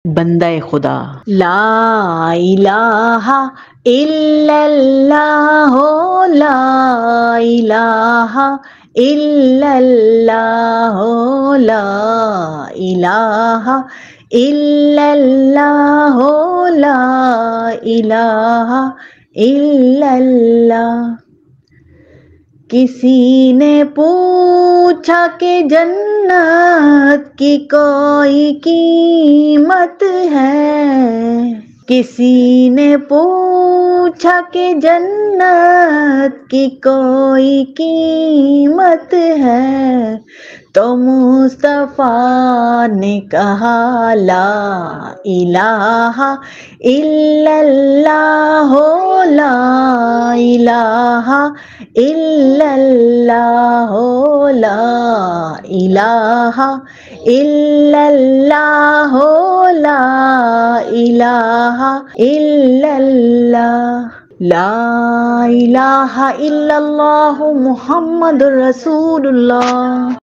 بندہ خدا. لا الہ الا اللہ، لا الہ الا اللہ، لا الہ الا اللہ، لا الہ الا اللہ. کسی نے پوچھا کہ جنت کی کوئی قیمت ہے، کسی نے پوچھا کہ جنت کی کوئی قیمت ہے، تو مصطفیٰ نے کہا لا الہ الا اللہ، لا الہ الا اللہ، لا الہ الا اللہ، لا الہ الا اللہ. لا الہ الا اللہ محمد رسول اللہ.